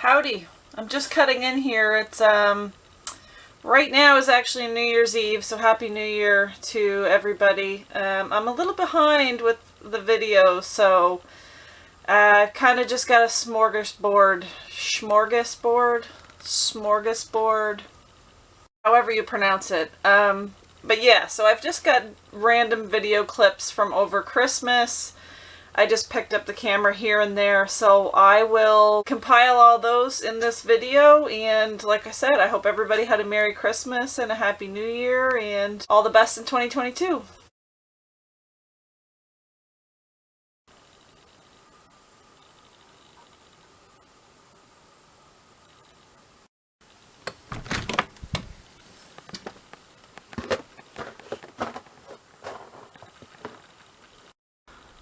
Howdy. I'm just cutting in here. It's right now is actually New Year's Eve, so Happy New Year to everybody. I'm a little behind with the video, so I kind of just got a smorgasbord, however you pronounce it. But yeah, so I've just got random video clips from over Christmas. I just picked up the camera here and there, so I will compile all those in this video, and like I said, I hope everybody had a Merry Christmas and a Happy New Year, and all the best in 2022.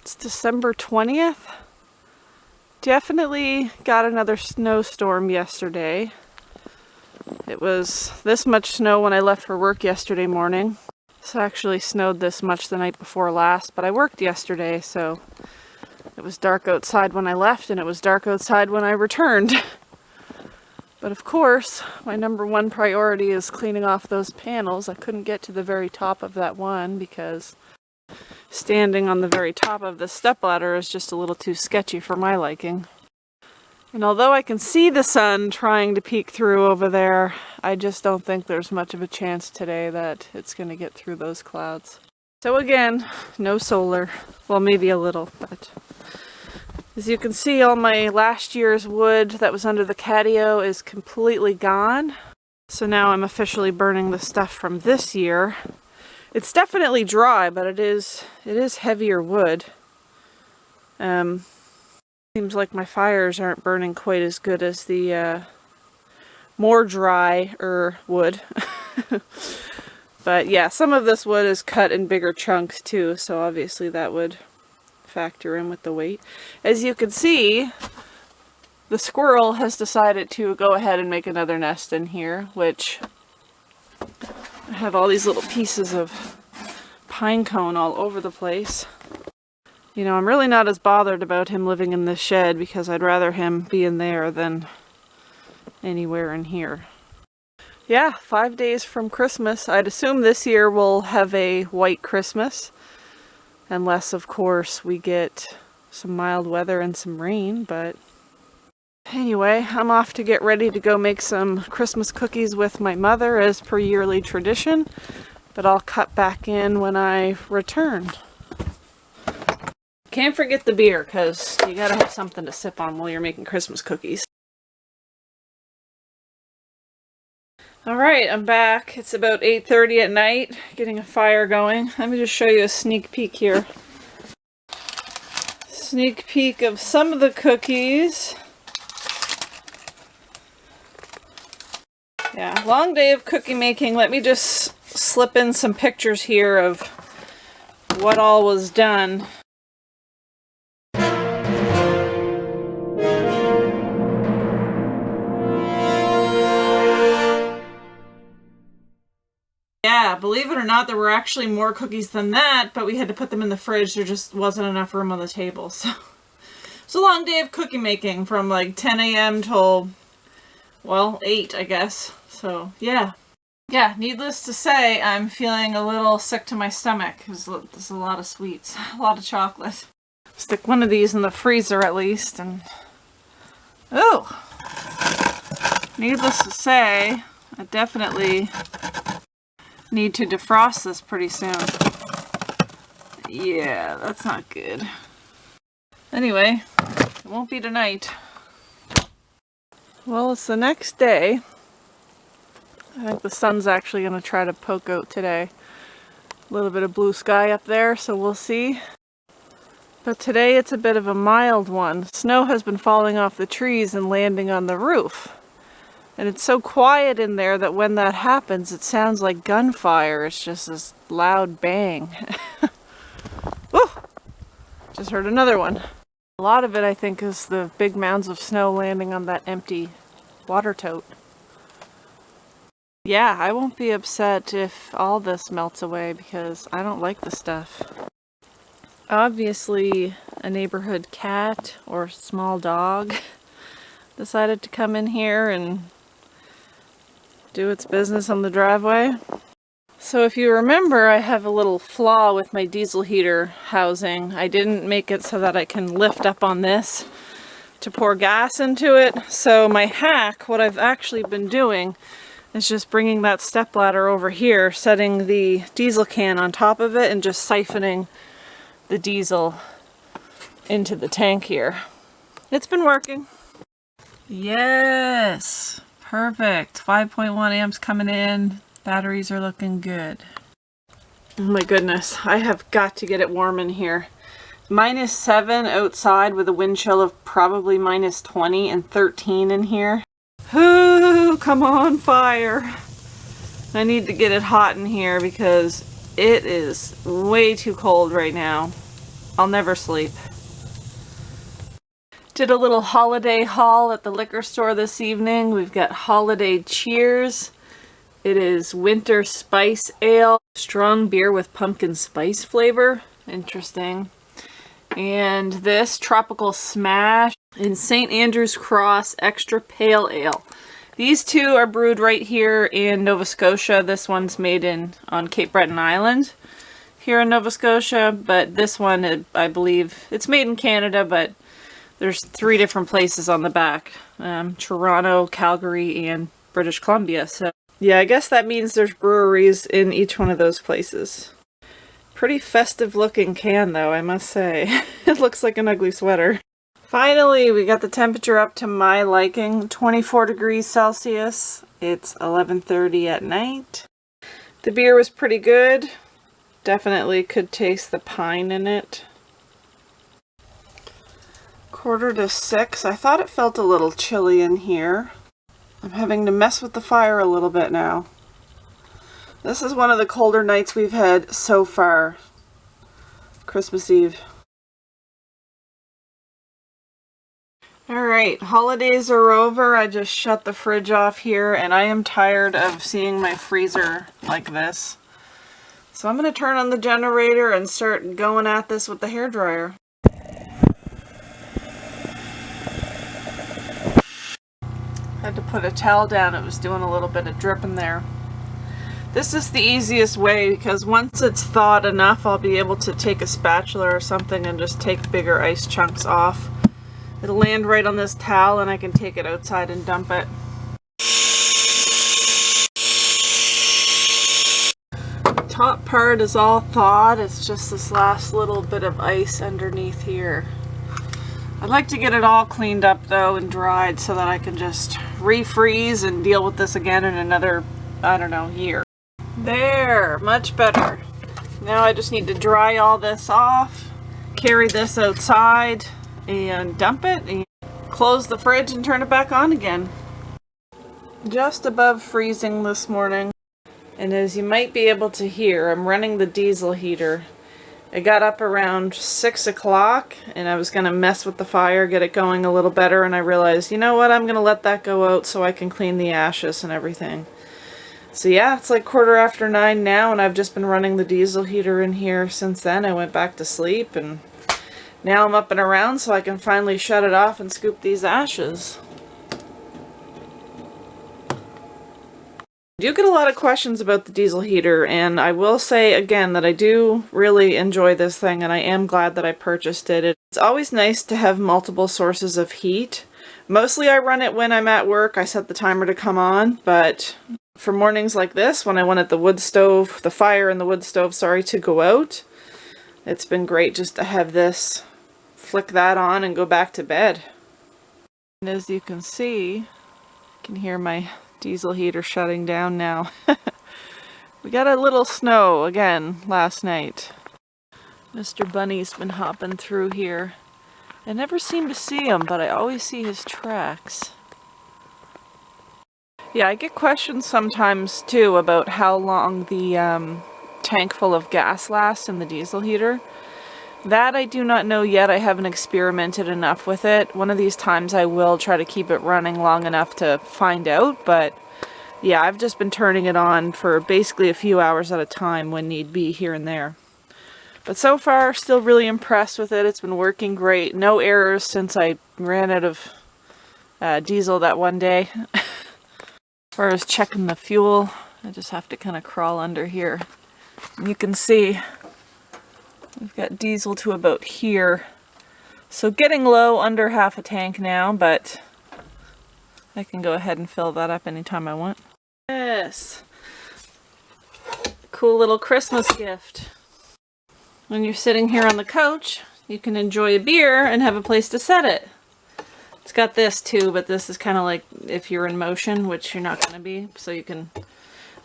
It's December 20th. Definitely got another snowstorm yesterday. It was this much snow when I left for work yesterday morning. It's actually snowed this much the night before last, but I worked yesterday, so it was dark outside when I left and it was dark outside when I returned. But of course, my number one priority is cleaning off those panels. I couldn't get to the very top of that one because standing on the very top of the stepladder is just a little too sketchy for my liking. And although I can see the sun trying to peek through over there, I just don't think there's much of a chance today that it's going to get through those clouds. So again, no solar. Well, maybe a little, but as you can see, all my last year's wood that was under the catio is completely gone. So now I'm officially burning the stuff from this year. It's definitely dry, but it is heavier wood. Seems like my fires aren't burning quite as good as the more drier wood. But yeah, some of this wood is cut in bigger chunks too, so obviously that would factor in with the weight. As you can see, the squirrel has decided to go ahead and make another nest in here, which I have all these little pieces of pine cone all over the place. You know, I'm really not as bothered about him living in this shed because I'd rather him be in there than anywhere in here. Yeah, 5 days from Christmas. I'd assume this year we'll have a white Christmas. Unless, of course, we get some mild weather and some rain, but anyway, I'm off to get ready to go make some Christmas cookies with my mother as per yearly tradition, but I'll cut back in when I return. Can't forget the beer, because you gotta have something to sip on while you're making Christmas cookies. Alright, I'm back. It's about 8:30 at night, getting a fire going. Let me just show you a sneak peek here. Sneak peek of some of the cookies. Yeah, long day of cookie making. Let me just slip in some pictures here of what all was done. Yeah, believe it or not, there were actually more cookies than that, but we had to put them in the fridge. There just wasn't enough room on the table. So it's a long day of cookie making from like 10 a.m. till, well, 8, I guess. So yeah. Yeah, needless to say, I'm feeling a little sick to my stomach because there's a lot of sweets, a lot of chocolate. Stick one of these in the freezer at least, and oh, needless to say, I definitely need to defrost this pretty soon. Yeah, that's not good. Anyway, it won't be tonight. Well, it's the next day. I think the sun's actually going to try to poke out today. A little bit of blue sky up there, so we'll see. But today it's a bit of a mild one. Snow has been falling off the trees and landing on the roof. And it's so quiet in there that when that happens, it sounds like gunfire. It's just this loud bang. Woo! Just heard another one. A lot of it, I think, is the big mounds of snow landing on that empty water tote. Yeah, I won't be upset if all this melts away because I don't like the stuff. Obviously, a neighborhood cat or small dog decided to come in here and do its business on the driveway. So if you remember, I have a little flaw with my diesel heater housing. I didn't make it so that I can lift up on this to pour gas into it. So my hack, what I've actually been doing, is just bringing that stepladder over here, setting the diesel can on top of it, and just siphoning the diesel into the tank here. It's been working. Yes, perfect. 5.1 amps coming in. Batteries are looking good. Oh my goodness, I have got to get it warm in here. -7 outside with a wind chill of probably -20 and 13 in here. Ooh, come on, fire. I need to get it hot in here because it is way too cold right now. I'll never sleep. Did a little holiday haul at the liquor store this evening. We've got holiday cheers. It is winter spice ale, strong beer with pumpkin spice flavor. Interesting. And this tropical smash in St. Andrew's Cross extra pale ale. These two are brewed right here in Nova Scotia. This one's made on Cape Breton Island here in Nova Scotia, but this one, I believe, it's made in Canada, but there's 3 different places on the back. Toronto, Calgary, and British Columbia. So yeah, I guess that means there's breweries in each one of those places. Pretty festive looking can though, I must say. It looks like an ugly sweater. Finally, we got the temperature up to my liking, 24 degrees Celsius. It's 11:30 at night. The beer was pretty good. Definitely could taste the pine in it. 5:45. I thought it felt a little chilly in here. I'm having to mess with the fire a little bit now. This is one of the colder nights we've had so far. Christmas Eve. Alright, holidays are over. I just shut the fridge off here and I am tired of seeing my freezer like this. So I'm going to turn on the generator and start going at this with the hairdryer. Had to put a towel down. It was doing a little bit of dripping there. This is the easiest way because once it's thawed enough, I'll be able to take a spatula or something and just take bigger ice chunks off. It'll land right on this towel and I can take it outside and dump it. The top part is all thawed. It's just this last little bit of ice underneath here. I'd like to get it all cleaned up though and dried so that I can just refreeze and deal with this again in another, I don't know, year. There, much better. Now I just need to dry all this off, carry this outside and dump it and close the fridge and turn it back on again. Just above freezing this morning. And as you might be able to hear, I'm running the diesel heater. I got up around 6 o'clock and I was going to mess with the fire, get it going a little better, and I realized, you know what, I'm going to let that go out so I can clean the ashes and everything. So yeah, it's like 9:15 now and I've just been running the diesel heater in here since then. I went back to sleep and now I'm up and around so I can finally shut it off and scoop these ashes. I do get a lot of questions about the diesel heater, and I will say again that I do really enjoy this thing and I am glad that I purchased it. It's always nice to have multiple sources of heat. Mostly I run it when I'm at work. I set the timer to come on, but for mornings like this when I wanted the wood stove, the fire in the wood stove, to go out, it's been great just to have this, flick that on and go back to bed. And as you can see, you can hear my diesel heater shutting down now. We got a little snow again last night. Mr. Bunny's been hopping through here. I never seem to see him, but I always see his tracks. Yeah, I get questions sometimes too about how long the tank full of gas lasts in the diesel heater. That I do not know yet. I haven't experimented enough with it. One of these times I will try to keep it running long enough to find out, but yeah, I've just been turning it on for basically a few hours at a time when need be here and there. But so far, still really impressed with it. It's been working great. No errors since I ran out of diesel that one day. As far as checking the fuel, I just have to kind of crawl under here. And you can see we've got diesel to about here. So getting low, under half a tank now, but I can go ahead and fill that up anytime I want. Yes. Cool little Christmas gift. When you're sitting here on the couch, you can enjoy a beer and have a place to set it. It's got this too, but this is kind of like if you're in motion, which you're not going to be. So you can,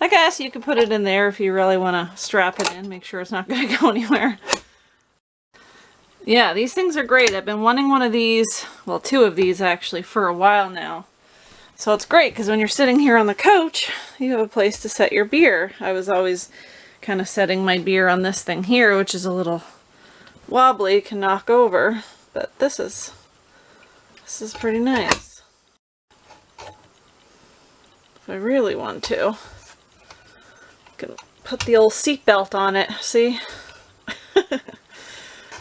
I guess you can put it in there if you really want to strap it in, make sure it's not going to go anywhere. Yeah, these things are great. I've been wanting one of these, well, two of these actually, for a while now. So it's great because when you're sitting here on the couch, you have a place to set your beer. I was always kind of setting my beer on this thing here, which is a little wobbly, can knock over, but this is pretty nice. If I really want to, I can put the old seat belt on it, see?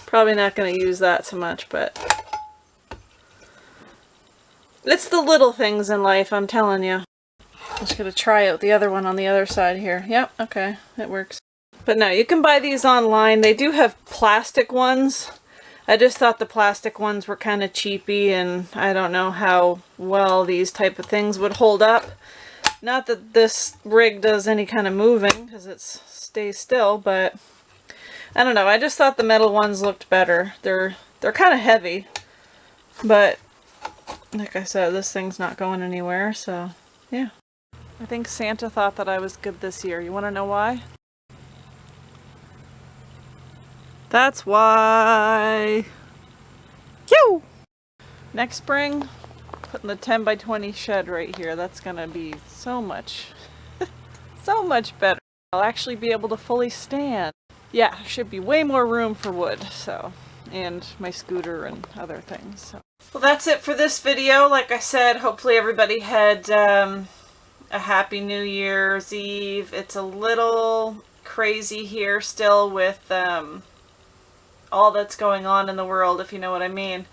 Probably not going to use that so much, but it's the little things in life, I'm telling you. Just going to try out the other one on the other side here. Yep, okay, it works. But no, you can buy these online. They do have plastic ones. I just thought the plastic ones were kind of cheapy, and I don't know how well these type of things would hold up. Not that this rig does any kind of moving, because it stays still, but I don't know. I just thought the metal ones looked better. They're kind of heavy, but like I said, this thing's not going anywhere, so yeah. I think Santa thought that I was good this year. You want to know why? That's why. Phew! Next spring, putting the 10 by 20 shed right here. That's gonna be so much, so much better. I'll actually be able to fully stand. Yeah, should be way more room for wood, so, and my scooter and other things. So. Well, that's it for this video. Like I said, hopefully everybody had a happy New Year's Eve. It's a little crazy here still with all that's going on in the world, if you know what I mean.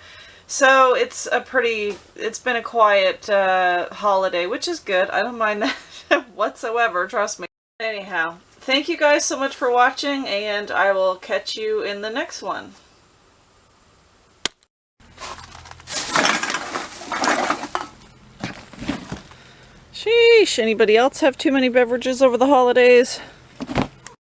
So it's been a quiet holiday, which is good. I don't mind that whatsoever, trust me. Anyhow, thank you guys so much for watching, and I will catch you in the next one. Sheesh, anybody else have too many beverages over the holidays?